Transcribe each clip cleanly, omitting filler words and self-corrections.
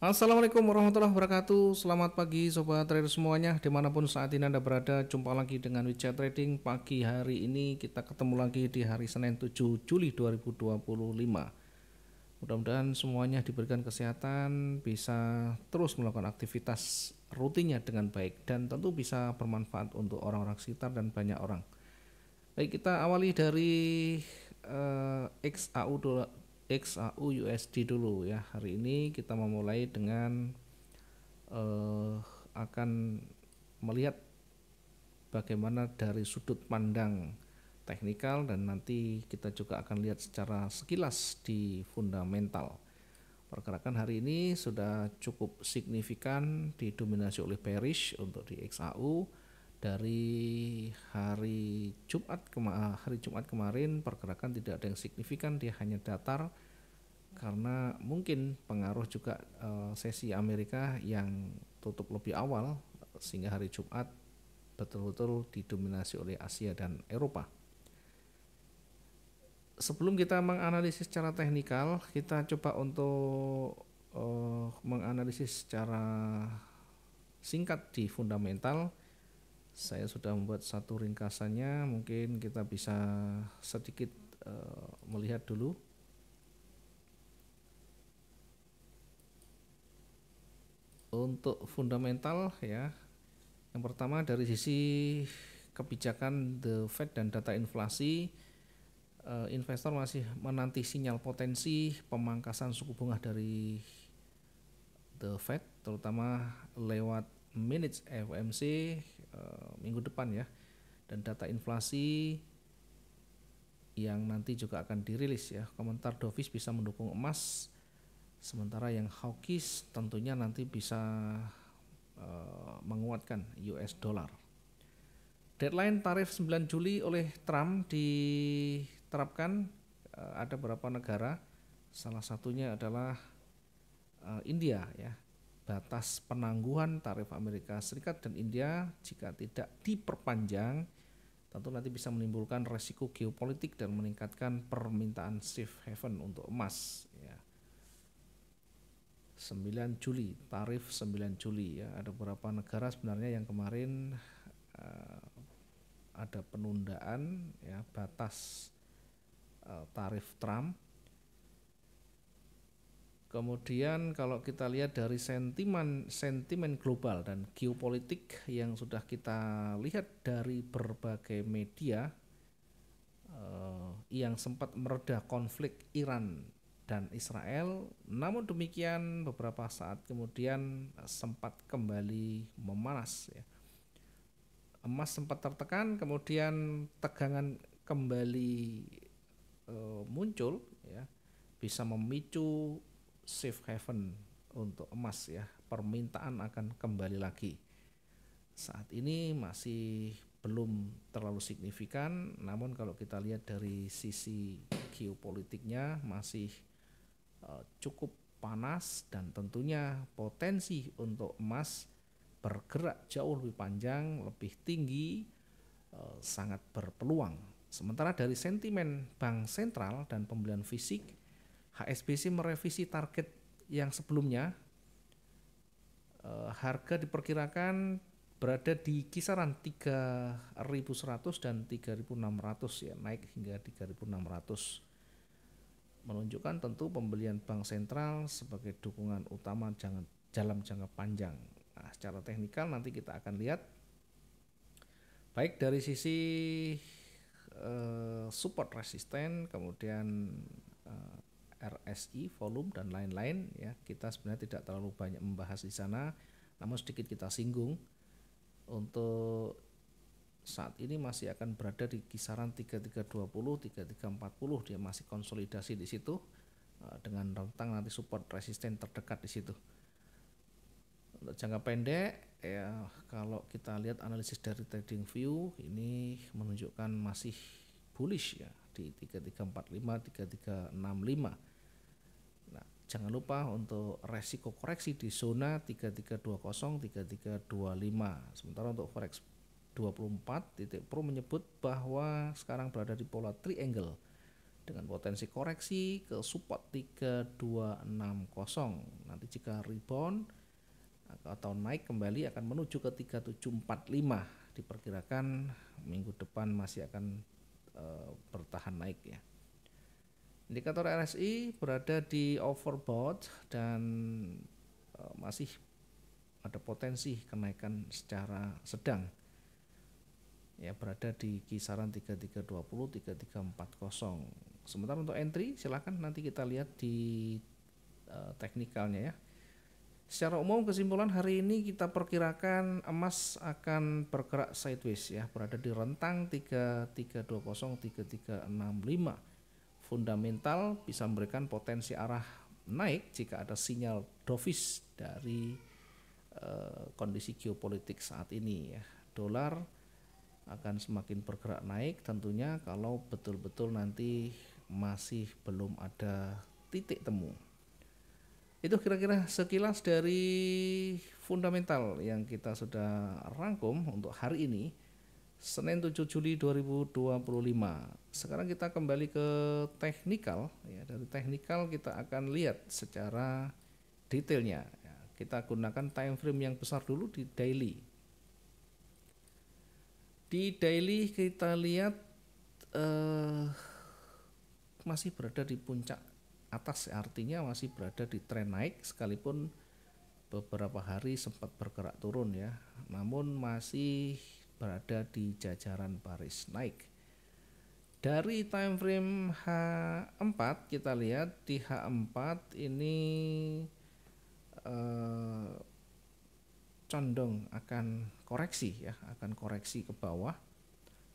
Assalamualaikum warahmatullahi wabarakatuh. Selamat pagi sobat trader semuanya, dimanapun saat ini Anda berada. Jumpa lagi dengan Wijaya Trading. Pagi hari ini kita ketemu lagi di hari Senin 7 Juli 2025. Mudah-mudahan semuanya diberikan kesehatan, bisa terus melakukan aktivitas rutinnya dengan baik, dan tentu bisa bermanfaat untuk orang-orang sekitar dan banyak orang. Baik, kita awali dari XAU USD dulu ya. Hari ini kita memulai dengan akan melihat bagaimana dari sudut pandang teknikal, dan nanti kita juga akan lihat secara sekilas di fundamental. Pergerakan hari ini sudah cukup signifikan didominasi oleh bearish untuk di XAU. Dari hari Jumat kemarin pergerakan tidak ada yang signifikan, dia hanya datar karena mungkin pengaruh juga sesi Amerika yang tutup lebih awal, sehingga hari Jumat betul-betul didominasi oleh Asia dan Eropa. Sebelum kita menganalisis secara teknikal, kita coba untuk menganalisis secara singkat di fundamental. Saya sudah membuat satu ringkasannya, mungkin kita bisa sedikit melihat dulu. Untuk fundamental ya, yang pertama dari sisi kebijakan The Fed dan data inflasi, investor masih menanti sinyal potensi pemangkasan suku bunga dari The Fed, terutama lewat minutes FOMC minggu depan ya, dan data inflasi yang nanti juga akan dirilis ya. Komentar dovish bisa mendukung emas, sementara yang hawkish tentunya nanti bisa menguatkan US dollar. Deadline tarif 9 Juli oleh Trump diterapkan. Ada beberapa negara, salah satunya adalah India ya. Batas penangguhan tarif Amerika Serikat dan India jika tidak diperpanjang tentu nanti bisa menimbulkan resiko geopolitik dan meningkatkan permintaan safe haven untuk emas ya. 9 Juli, tarif 9 Juli ya. Ada beberapa negara sebenarnya yang kemarin ada penundaan ya batas tarif Trump. Kemudian kalau kita lihat dari sentimen global dan geopolitik yang sudah kita lihat dari berbagai media, yang sempat mereda konflik Iran dan Israel, namun demikian beberapa saat kemudian sempat kembali memanas ya. Emas sempat tertekan, kemudian tegangan kembali muncul ya, bisa memicu safe haven untuk emas ya. Permintaan akan kembali lagi. Saat ini masih belum terlalu signifikan, namun kalau kita lihat dari sisi geopolitiknya masih cukup panas, dan tentunya potensi untuk emas bergerak jauh lebih panjang, lebih tinggi, sangat berpeluang. Sementara dari sentimen bank sentral dan pembelian fisik, HSBC merevisi target yang sebelumnya. Harga diperkirakan berada di kisaran 3.100 dan 3.600 ya, naik hingga 3.600, menunjukkan tentu pembelian bank sentral sebagai dukungan utama dalam jangka panjang. Nah, secara teknikal nanti kita akan lihat baik dari sisi support resisten, kemudian RSI, volume dan lain-lain ya. Kita sebenarnya tidak terlalu banyak membahas di sana, namun sedikit kita singgung. Untuk saat ini masih akan berada di kisaran 3320, 3340, dia masih konsolidasi di situ dengan rentang nanti support resisten terdekat di situ. Untuk jangka pendek ya, kalau kita lihat analisis dari trading view ini menunjukkan masih bullish ya di 3345, 3365. Nah, jangan lupa untuk resiko koreksi di zona 3320, 3325. Sementara untuk forex 24 titik pro menyebut bahwa sekarang berada di pola triangle dengan potensi koreksi ke support 3260. Nanti jika rebound atau naik kembali akan menuju ke 3745, diperkirakan minggu depan masih akan bertahan naik ya. Indikator RSI berada di overbought dan masih ada potensi kenaikan secara sedang ya, berada di kisaran 3320 3340. Sementara untuk entry silahkan nanti kita lihat di teknikalnya ya. Secara umum kesimpulan hari ini kita perkirakan emas akan bergerak sideways ya, berada di rentang 3320 3365. Fundamental bisa memberikan potensi arah naik jika ada sinyal dovish dari kondisi geopolitik saat ini ya. Dolar akan semakin bergerak naik tentunya kalau betul-betul nanti masih belum ada titik temu. Itu kira-kira sekilas dari fundamental yang kita sudah rangkum untuk hari ini, Senin 7 Juli 2025. Sekarang kita kembali ke teknikal ya. Dari teknikal kita akan lihat secara detailnya ya. Kita gunakan time frame yang besar dulu di daily. Di daily kita lihat masih berada di puncak atas, artinya masih berada di tren naik sekalipun beberapa hari sempat bergerak turun ya, namun masih berada di jajaran baris naik. Dari time frame H4 kita lihat di H4 ini condong akan koreksi ya, akan koreksi ke bawah.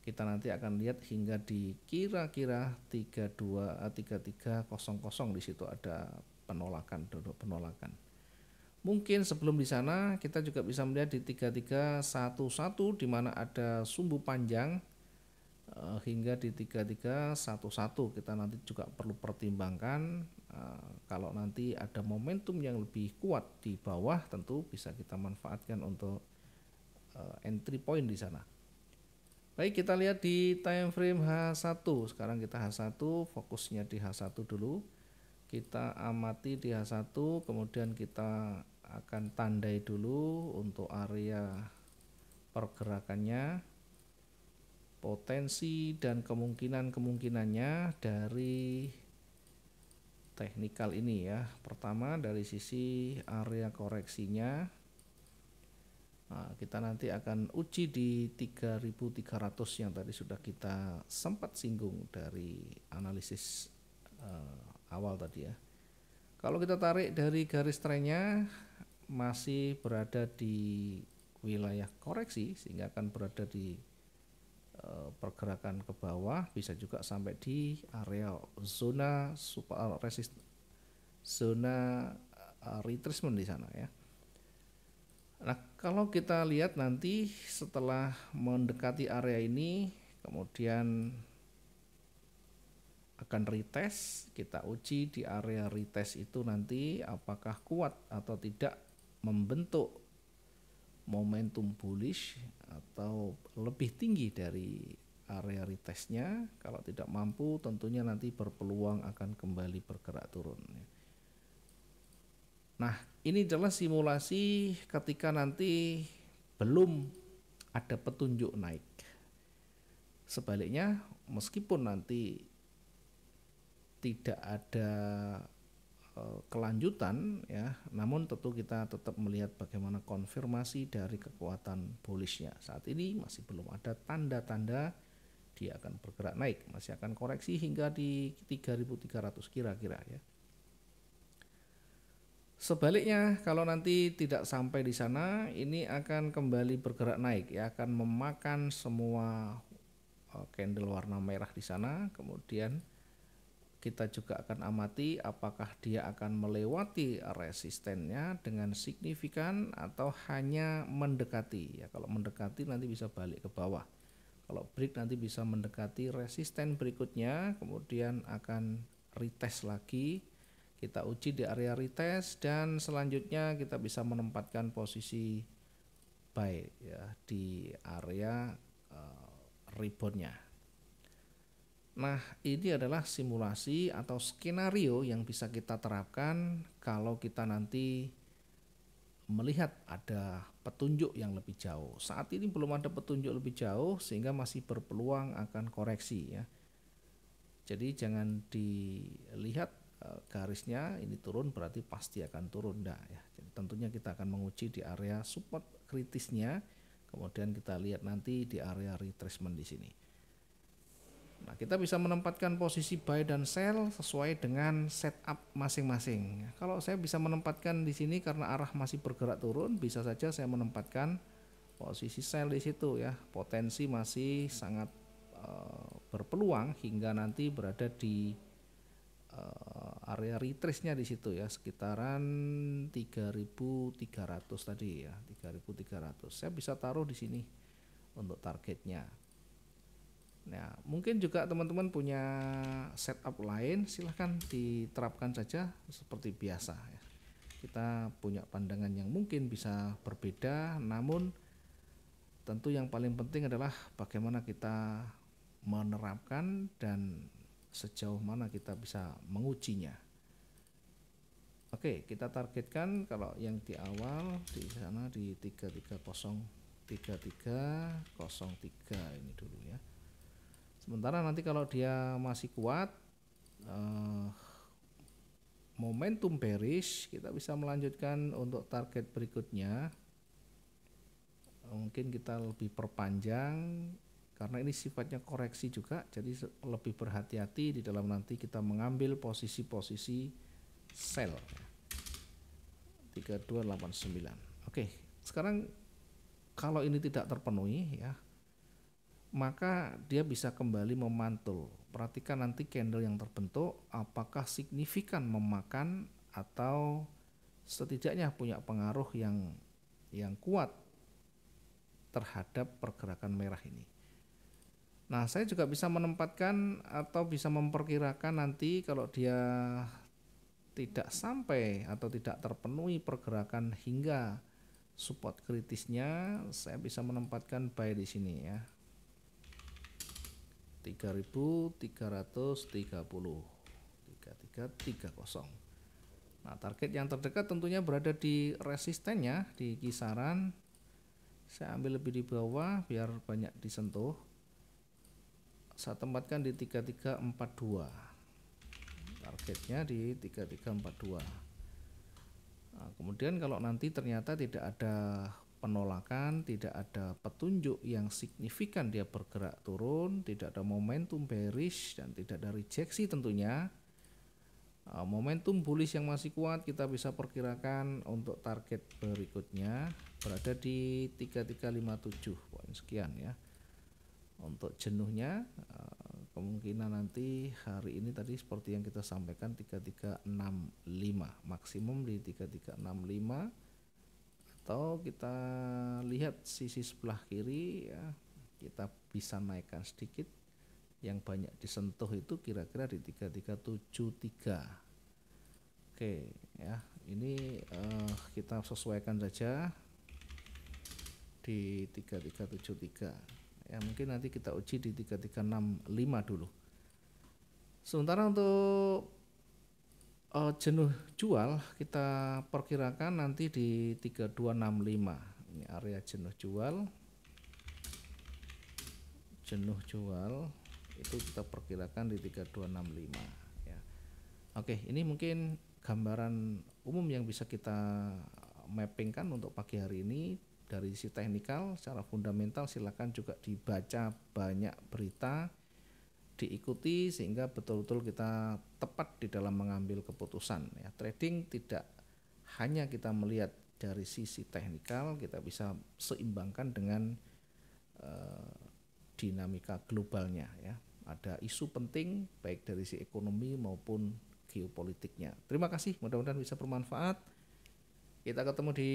Kita nanti akan lihat hingga di kira-kira 3300 di situ ada penolakan, duduk penolakan. Mungkin sebelum di sana kita juga bisa melihat di 3311 di mana ada sumbu panjang hingga di 3311. Kita nanti juga perlu pertimbangkan kalau nanti ada momentum yang lebih kuat di bawah, tentu bisa kita manfaatkan untuk entry point di sana. Baik, kita lihat di time frame H1. Sekarang kita H1, fokusnya di H1 dulu. Kita amati di H1, kemudian kita akan tandai dulu untuk area pergerakannya, potensi dan kemungkinannya dari teknikal ini ya. Pertama dari sisi area koreksinya. Nah, kita nanti akan uji di 3300 yang tadi sudah kita sempat singgung dari analisis awal tadi ya. Kalau kita tarik dari garis trennya masih berada di wilayah koreksi sehingga akan berada di pergerakan ke bawah, bisa juga sampai di area zona retracement di sana ya. Nah, kalau kita lihat nanti setelah mendekati area ini, kemudian akan retest, kita uji di area retest itu nanti apakah kuat atau tidak membentuk momentum bullish atau lebih tinggi dari area retestnya. Kalau tidak mampu tentunya nanti berpeluang akan kembali bergerak turun. Nah, ini adalah simulasi ketika nanti belum ada petunjuk naik. Sebaliknya, meskipun nanti tidak ada kelanjutan ya, namun tentu kita tetap melihat bagaimana konfirmasi dari kekuatan bullishnya. Saat ini masih belum ada tanda-tanda dia akan bergerak naik, masih akan koreksi hingga di 3300 kira-kira ya. Sebaliknya, kalau nanti tidak sampai di sana, ini akan kembali bergerak naik ya, akan memakan semua candle warna merah di sana. Kemudian kita juga akan amati apakah dia akan melewati resistennya dengan signifikan atau hanya mendekati ya. Kalau mendekati nanti bisa balik ke bawah. Kalau break nanti bisa mendekati resisten berikutnya, kemudian akan retest lagi. Kita uji di area retest dan selanjutnya kita bisa menempatkan posisi buy ya di area reboundnya. Nah, ini adalah simulasi atau skenario yang bisa kita terapkan kalau kita nanti melihat ada petunjuk yang lebih jauh. Saat ini belum ada petunjuk lebih jauh sehingga masih berpeluang akan koreksi ya. Jadi jangan dilihat garisnya ini turun berarti pasti akan turun, enggak ya. Jadi tentunya kita akan menguji di area support kritisnya, kemudian kita lihat nanti di area retracement di sini. Nah, kita bisa menempatkan posisi buy dan sell sesuai dengan setup masing-masing. Kalau saya bisa menempatkan di sini karena arah masih bergerak turun, bisa saja saya menempatkan posisi sell di situ ya. Potensi masih sangat berpeluang hingga nanti berada di area retrace-nya di situ ya, sekitaran 3.300 tadi ya, 3.300. Saya bisa taruh di sini untuk targetnya. Nah, mungkin juga teman-teman punya setup lain, silahkan diterapkan saja seperti biasa ya. Kita punya pandangan yang mungkin bisa berbeda, namun tentu yang paling penting adalah bagaimana kita menerapkan dan sejauh mana kita bisa mengujinya. Oke, kita targetkan kalau yang di awal di sana di 3303 ini dulu ya. Sementara nanti kalau dia masih kuat momentum bearish, kita bisa melanjutkan untuk target berikutnya. Mungkin kita lebih perpanjang karena ini sifatnya koreksi juga, jadi lebih berhati-hati di dalam nanti kita mengambil posisi-posisi sell 3289. Oke, sekarang kalau ini tidak terpenuhi ya, maka dia bisa kembali memantul. Perhatikan nanti candle yang terbentuk apakah signifikan memakan atau setidaknya punya pengaruh yang kuat terhadap pergerakan merah ini. Nah, saya juga bisa menempatkan atau bisa memperkirakan nanti kalau dia tidak sampai atau tidak terpenuhi pergerakan hingga support kritisnya, saya bisa menempatkan buy di sini ya. 3330. Nah, target yang terdekat tentunya berada di resistennya di kisaran, saya ambil lebih di bawah biar banyak disentuh. Saya tempatkan di 3342. Targetnya di 3342. Nah, kemudian kalau nanti ternyata tidak ada penolakan, tidak ada petunjuk yang signifikan dia bergerak turun, tidak ada momentum bearish dan tidak ada rejeksi tentunya, momentum bullish yang masih kuat, kita bisa perkirakan untuk target berikutnya berada di 3357 poin sekian ya. Untuk jenuhnya kemungkinan nanti hari ini tadi seperti yang kita sampaikan 3365, maksimum di 3365, atau kita lihat sisi sebelah kiri ya, kita bisa naikkan sedikit, yang banyak disentuh itu kira-kira di 3373. Oke ya, ini kita sesuaikan saja di 3373 ya, mungkin nanti kita uji di 3365 dulu. Sementara untuk jenuh jual kita perkirakan nanti di 3265. Ini area jenuh jual. Jenuh jual itu kita perkirakan di 3265 ya. Oke, ini mungkin gambaran umum yang bisa kita mappingkan untuk pagi hari ini. Dari sisi teknikal, secara fundamental silakan juga dibaca banyak berita, diikuti sehingga betul-betul kita tepat di dalam mengambil keputusan ya. Trading tidak hanya kita melihat dari sisi teknikal, kita bisa seimbangkan dengan dinamika globalnya ya. Ada isu penting baik dari sisi ekonomi maupun geopolitiknya. Terima kasih, mudah-mudahan bisa bermanfaat. Kita ketemu di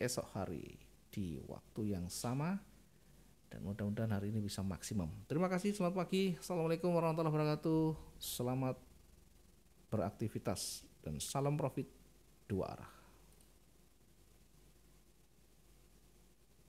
esok hari di waktu yang sama dan mudah-mudahan hari ini bisa maksimum. Terima kasih, selamat pagi. Assalamualaikum warahmatullahi wabarakatuh. Selamat beraktivitas dan salam profit dua arah.